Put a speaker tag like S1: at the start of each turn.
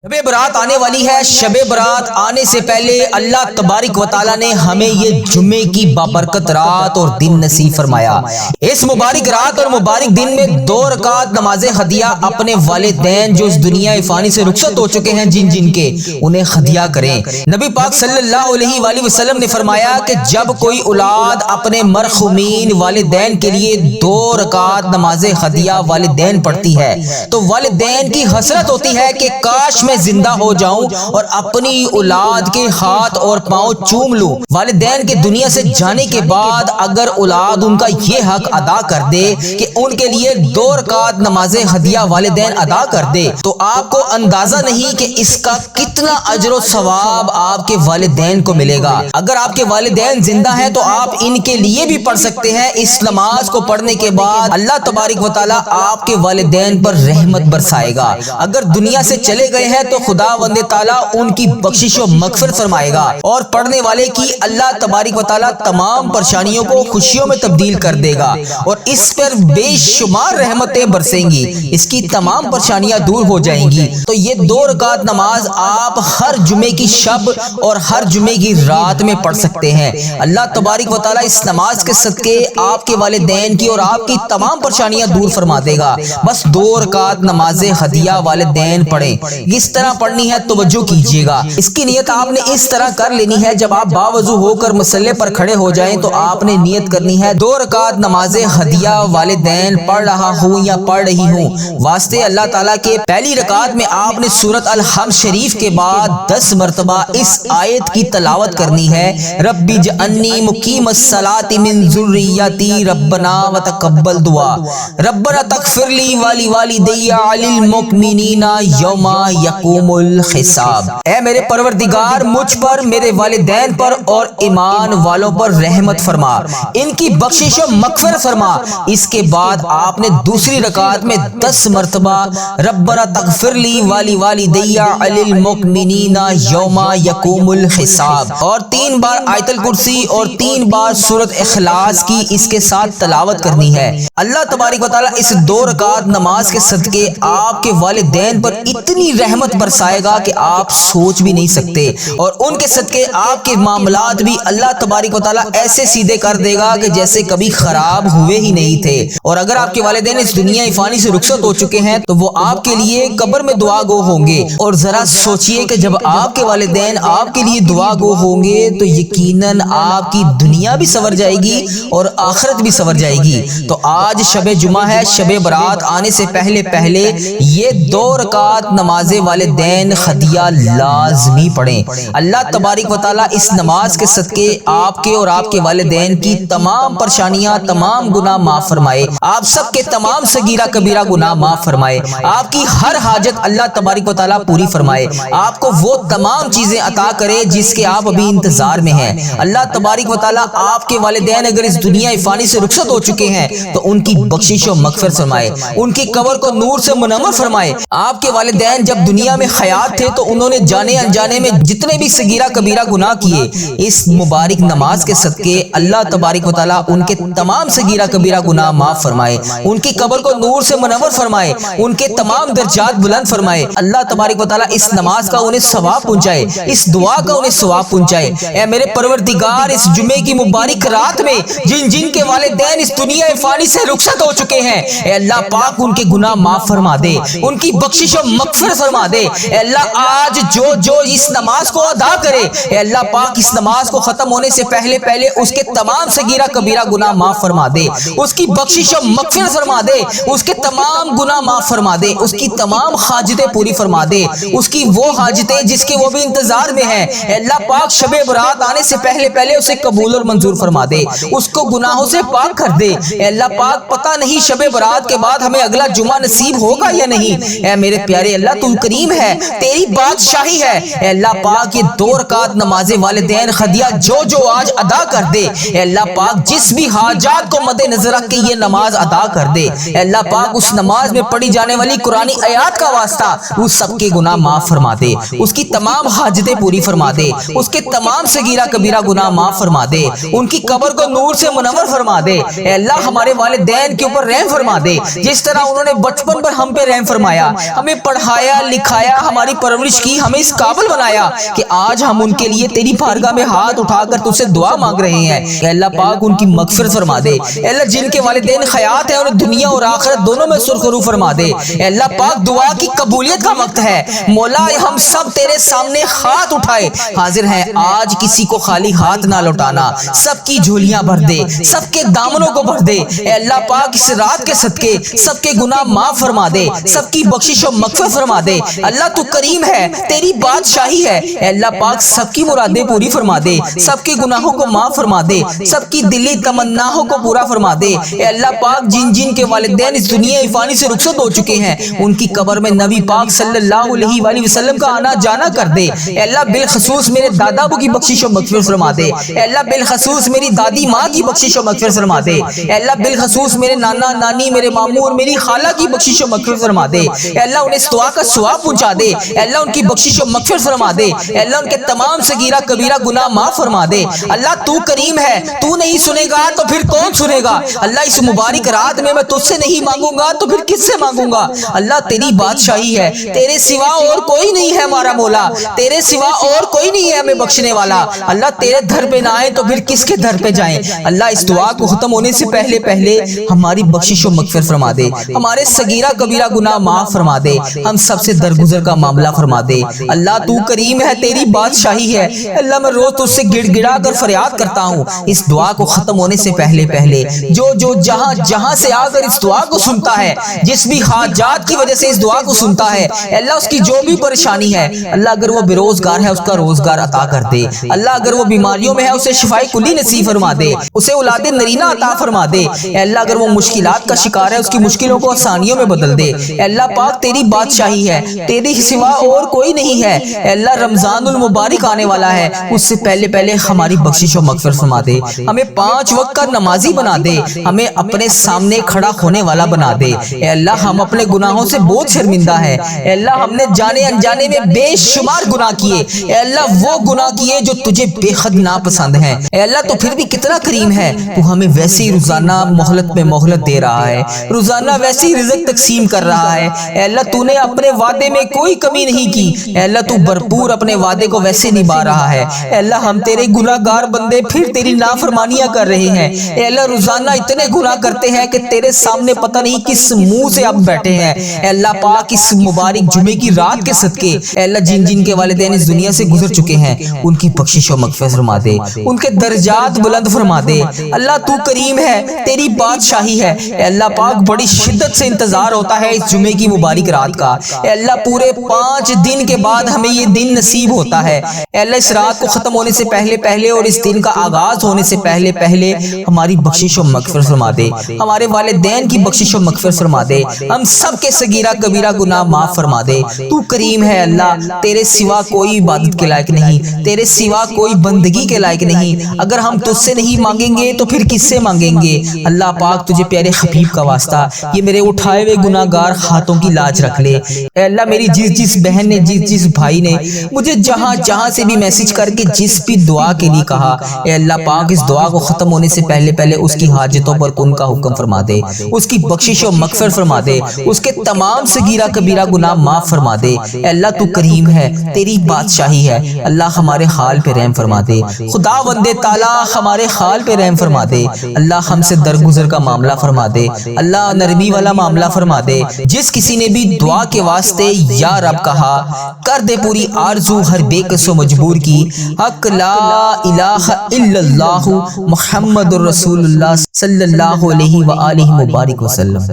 S1: شب برات آنے والی ہے۔ شب برات آنے سے پہلے اللہ تبارک و تعالی نے ہمیں یہ جمعے کی بابرکت رات اور دن نصیب فرمایا۔ اس مبارک رات اور مبارک دن میں 2 رکعت نماز ہدیہ اپنے والدین جو اس دنیا فانی سے رخصت ہو چکے ہیں جن کے انہیں ہدیہ کریں۔ نبی پاک صلی اللہ علیہ وآلہ وسلم نے فرمایا کہ جب کوئی اولاد اپنے مرحومین والدین کے لیے 2 رکعت نماز ہدیہ والدین پڑھتی ہے تو والدین کی حسرت ہوتی ہے کہ کاش میں زندہ ہو جاؤں اور اپنی اولاد کے ہاتھ اور پاؤں چوم لوں۔ والدین کے دنیا سے جانے کے بعد اگر اولاد ان کا یہ حق ادا کر دے کہ ان کے لیے 2 رکعت نماز ہدیہ والدین ادا کر دے تو آپ کو اندازہ نہیں کہ اس کا کتنا اجر و ثواب آپ کے والدین کو ملے گا۔ اگر آپ کے والدین زندہ ہیں تو آپ ان کے لیے بھی پڑھ سکتے ہیں۔ اس نماز کو پڑھنے کے بعد اللہ تبارک و تعالی آپ کے والدین پر رحمت برسائے گا۔ اگر دنیا سے چلے گئے ہیں تو خدا وند تعالی ان کی بخشش و مغفرت فرمائے گا اور پڑھنے والے کی اللہ تبارک و تعالی تمام پریشانیوں کو خوشیوں میں تبدیل کر دے گا اور اس پر بے شمار رحمتیں برسیں گی، اس کی تمام پریشانیاں دور ہو جائیں گی۔ تو یہ 2 رکعت نماز آپ ہر جمعے کی شب اور ہر جمعے کی رات میں پڑھ سکتے ہیں۔ اللہ تبارک و تعالی اس نماز کے صدقے آپ کے والدین کی اور آپ کی تمام پریشانیاں دور فرما دے گا۔ بس 2 رکعت نماز ہدیہ والدین پڑھیں۔ کس طرح پڑھنی ہے توجہ کیجیے گا۔ اس کی نیت آپ نے اس طرح کر لینی ہے، جب آپ باوضو ہو کر مصلی پر کھڑے ہو جائیں تو آپ نے نیت کرنی ہے 2 رکعت نماز ہدیہ والدین پڑھ رہا ہوں یا پڑھ رہی ہوں واسطے اللہ تعالیٰ کے۔ پہلی رکعت میں آپ نے سورۃ الحمد شریف کے بعد 10 مرتبہ اس آیت کی تلاوت کرنی ہے، رب اجعلنی مقیم الصلاۃ من ذریتی ربنا وتقبل دعا ربنا تغفر لی ولوالدی وللمؤمنین یوم یقوم الحساب۔ اے میرے پروردگار مجھ پر، میرے والدین پر اور ایمان والوں پر رحمت فرما، ان کی بخشش و مغفرت فرما۔ اس کے بعد آپ نے دوسری رکعت میں 10 مرتبہ ربنا تغفر لی ولوالدی وللمؤمنین یوم یقوم الحساب اور 3 بار آیت الکرسی اور 3 بار سورۃ اخلاص کی اس کے ساتھ تلاوت کرنی ہے۔ اللہ تبارک و تعالی اس 2 رکعت نماز کے صدقے آپ کے والدین پر اتنی رحمت برسائے گا کہ آپ سوچ بھی نہیں سکتے اور ان کے صدقے آپ کے معاملات بھی اللہ تبارک و تعالی ایسے سیدھے کر دے گا کہ جیسے کبھی خراب ہوئے ہی نہیں تھے۔ اور اگر آپ کے والدین اس دنیا فانی سے رخصت ہو چکے ہیں تو وہ آپ کے لیے قبر میں دعا گو ہوں گے، اور ذرا سوچئے کہ جب آپ کے والدین آپ کے لیے دعا گو ہوں گے تو یقیناً آپ کی دنیا بھی سنور جائے گی اور آخرت بھی سنور جائے گی۔ تو آج شب جمعہ ہے، شب برات آنے سے پہلے یہ 2 رکعت نماز والدین ہدیہ لازمی پڑھیں۔ اللہ تبارک و تعالی اس نماز کے صدقے آپ کے اور آپ کے والدین کی تمام پریشانیاں، تمام گناہ معاف فرمائے، آپ سب کے تمام صغیرہ کبیرہ گناہ معاف فرمائے، آپ کی ہر حاجت اللہ تبارک و تعالی پوری فرمائے، آپ کو وہ تمام چیزیں عطا کرے جس کے آپ ابھی انتظار میں ہیں۔ اللہ تبارک و تعالی آپ کے والدین اگر اس دنیا فانی سے رخصت ہو چکے ہیں تو ان کی بخشش و مغفرت فرمائے، ان کی قبر کو نور سے منور فرمائے۔ آپ کے والدین جب دنیا میں حیات تھے تو انہوں نے جانے انجانے میں جتنے بھی صغیرہ کبیرہ گناہ کیے، اس مبارک نماز کے صدقے اللہ تبارک و تعالی ان کے تمام صغیرہ کبیرہ گناہ معاف فرمائے، ان کی قبر کو نور سے منور فرمائے، ان کے تمام درجات بلند فرمائے۔ اللہ تبارک و تعالی اس نماز کا انہیں ثواب پہنچائے، اس دعا کا انہیں ثواب پہنچائے۔ اے میرے پروردگار اس جمعے کی مبارک رات میں جن کے والدین اس دنیا فانی سے رخصت ہو چکے ہیں، اے اللہ پاک ان کے گناہ معاف فرما دے، ان کی بخشش و مغفرت فرما دے۔ اے اللہ آج جو اس نماز کو ادا کرے، اے اللہ پاک اس نماز کو ختم ہونے سے پہلے اس کے تمام صغیرہ کبیرہ گناہ معاف فرما دے، اس کی بخشش و مغفرت فرما دے، اس کے تمام گناہ معاف فرما دے، اس کی تمام حاجتیں پوری فرما دے، اس کی وہ حاجتیں جس کے وہ بھی انتظار میں ہیں۔ اے اللہ پاک شب برات آنے سے پہلے اسے قبول اور منظور فرما دے، اس کو گناہوں سے پاک کر دے۔ اے اللہ پاک پتہ نہیں شب برات کے بعد ہمیں اگلا جمعہ نصیب ہوگا یا نہیں۔ اے میرے پیارے اللہ تو کریم ہے، تیری بادشاہی ہے۔ اے اللہ پاک یہ 2 رکعت نماز والدین ہدیہ جو آج ادا کر دے، اے اللہ پاک جس بھی حاجات کو مد نظر رکھ کے یہ نماز ادا کر دے، اے اللہ پاک اس نماز میں پڑھی جانے والی قرآنی آیات کا واسطہ اس سب کے گناہ معاف فرما دے، اس کی تمام حاجتیں پوری فرما دے، اس کے تمام صغیرہ کبیرہ گناہ معاف فرما دے، ان کی قبر کو نور سے منور فرما دے۔ اے اللہ ہمارے والدین کے اوپر رحم فرما دے، جس طرح انہوں نے بچپن پر ہم پہ رحم فرمایا، ہمیں پڑھایا لکھایا دکھایا، ہماری پرورش کی، ہمیں اس قابل بنایا کہ آج ہم ان کے لیے تیری بارگاہ میں ہاتھ اٹھا کر تجھ سے دعا مانگ رہے ہیں۔ اے اللہ پاک ان کی مغفرت فرما دے۔ اے اللہ جن کے والدین حیات ہیں انہیں دنیا اور آخرت دونوں میں سرخرو فرما دے۔ اے اللہ پاک دعا کی قبولیت کا وقت ہے، مولا ہم سب تیرے سامنے ہاتھ اٹھائے حاضر ہیں، آج کسی کو خالی ہاتھ نہ لوٹانا، سب کی جھولیاں بھر دے، سب کے دامنوں کو بھر دے۔ اے اللہ پاک اس رات کے صدقے سب کے گناہ معاف فرما دے، سب کی بخشش و مغفرت فرما دے۔ اللہ تو کریم ہے، تیری بادشاہی ہے۔ اے اللہ پاک سب کی مرادیں پوری فرما دے، سب کے گناہوں کو معاف فرما دے، سب کی دلی تمناؤں کو پورا فرما دے۔ اے اللہ پاک جن جن کے والدین اس دنیا فانی سے رخصت ہو چکے ہیں ان کی قبر میں نبی پاک صلی اللہ علیہ وآلہ وسلم کا آنا جانا کر دے۔ اے اللہ بالخصوص میرے دادا ابو کی بخشش و مغفرت فرما دے۔ اے اللہ بالخصوص میری دادی ماں کی بخشش و مغفرت فرما دے۔ اے اللہ بالخصوص میرے نانا نانی، میرے ماموں اور میری خالہ کی بخشش و مغفرت فرما دے۔ اے اللہ انہیں اس دعا کا ثواب پہنچا دے۔ اے اللہ ان کی بخشش و مغفرت فرما دے۔ اے اللہ ان کے تمام صغیرہ کبیرہ گناہ معاف فرما دے۔ اللہ تو کریم ہے، تو نہیں سنے گا تو پھر کون سنے گا؟ اللہ اس مبارک رات میں تجھ سے نہیں مانگوں گا تو پھر کس سے مانگوں گا؟ اللہ تیری بادشاہی ہے، تیرے سوا اور کوئی نہیں ہے ہمارا مولا، تیرے سوا اور کوئی نہیں ہے ہمیں بخشنے والا۔ اللہ تیرے در پہ نہ آئے تو پھر کس کے در پہ جائیں؟ اللہ اس دعا کو ختم ہونے سے پہلے پہلے ہماری بخشش و مغفرت فرما دے، ہمارے صغیرہ کبیرہ گناہ معاف فرما دے، ہم سب سے درگزر کا معاملہ فرما دے۔ اللہ تو کریم ہے، تیری بادشاہی ہے۔ اللہ میں روز تجھ سے گڑ گڑا کر فریاد کرتا ہوں، اس دعا کو ختم ہونے سے پہلے پہلے جو جہاں جہاں سے آ کر اس دعا کو سنتا ہے، جس بھی حاجات کی وجہ سے اس دعا کو سنتا ہے، اللہ اس کی جو بھی پریشانی ہے، اللہ اگر وہ بے روزگار ہے اس کا روزگار عطا کر دے، اللہ اگر وہ بیماریوں میں ہے اسے شفائے کلی نصیب فرما دے، اسے اولاد نرینہ عطا فرما دے۔ اے اللہ اگر وہ مشکلات کا شکار ہے اس کی مشکلوں کو آسانیوں میں بدل دے۔ اے اللہ پاک تیری بادشاہی ہے، تیری سوا اور کوئی نہیں ہے۔ اے اللہ رمضان المبارک آنے والا ہے، اس سے پہلے پہلے ہماری بخشش و مغفرت فرما دے، ہمیں 5 وقت کا نمازی بنا دے، ہمیں اپنے سامنے کھڑا ہونے والا بنا دے۔ اے اللہ ہم اپنے گناہوں سے بہت شرمندہ ہیں، اے اللہ ہم نے جانے انجانے میں بے شمار گناہ کیے، اے اللہ وہ گناہ کیے جو تجھے بے حد ناپسند ہیں۔ اے اللہ تو پھر بھی کتنا کریم ہے، تو ہمیں ویسے روزانہ مہلت میں مہلت دے رہا ہے، روزانہ ویسی رزق تقسیم کر رہا ہے۔ اے اللہ تو نے اپنے وعدے میں کوئی کمی نہیں کی، اے اللہ تو بھرپور اپنے وعدے کو ویسے نبھا رہا ہے۔ اے اللہ ہم تیرے گناہگار بندے پھر تیری نافرمانیاں کر رہے ہیں، اے اللہ روزانہ اتنے گناہ کرتے ہیں کہ تیرے سامنے پتہ نہیں کس منہ سے اب بیٹھے ہیں۔ اے اللہ پاک اس مبارک جمعے کی رات کے صدقے اے اللہ جن جن کے والدین اس دنیا سے گزر چکے ہیں ان کی بخشش و مغفرت فرما دے، ان کے درجات بلند فرما دے۔ اللہ تو کریم ہے، تیری بادشاہی ہے۔ اے اللہ پاک بڑی شدت سے انتظار ہوتا ہے اس جمعے کی مبارک رات کا۔ اے اللہ پورے 5 دن کے بعد ہمیں یہ دن نصیب ہوتا ہے۔ اے اللہ اس رات کو ختم ہونے سے پہلے پہلے اور اس دن کا آغاز ہونے سے پہلے پہلے ہماری بخشش و مغفرت فرما دے، ہمارے والدین کی بخشش و مغفرت فرما دے، ہم سب کے صغیرہ کبیرہ گناہ معاف فرما دے۔ تو کریم ہے اللہ، تیرے سوا کوئی عبادت کے لائق نہیں، تیرے سوا کوئی بندگی کے لائق نہیں۔ اگر ہم تجھ سے نہیں مانگیں گے تو پھر کس سے مانگیں گے؟ اللہ پاک تجھے پیارے حبیب کا واسطہ یہ میرے اٹھائے ہوئے گناہگار ہاتھوں کی لاج رکھ لے۔ اے اللہ میری جس بہن نے جس بھائی نے مجھے جہاں سے بھی میسج کر کے جس بھی دعا کے لیے کہا، اے اللہ پاک اس دعا کو ختم ہونے سے پہلے پہلے اس کی حاجتوں پر کن کا حکم فرما دے، اس کی بخشش و مغفرت فرما دے، اس کے تمام صغیرہ کبیرہ گناہ معاف فرما دے۔ اے اللہ تو کریم ہے، تیری بادشاہی ہے، اللہ ہمارے حال پہ رحم فرما دے، خدا وندے تعالی ہمارے حال پہ رحم فرما دے، اللہ ہم سے درگزر کا معاملہ فرما دے، اللہ نرمی والا معاملہ فرما دے۔ جس کسی نے بھی دعا کے واسطے یا رب کہا، کر دے پوری آرزو ہر بے کس و مجبور کی، حق لا الہ الا اللہ محمد الرسول اللہ صلی اللہ علیہ وآلہ مبارک وسلم۔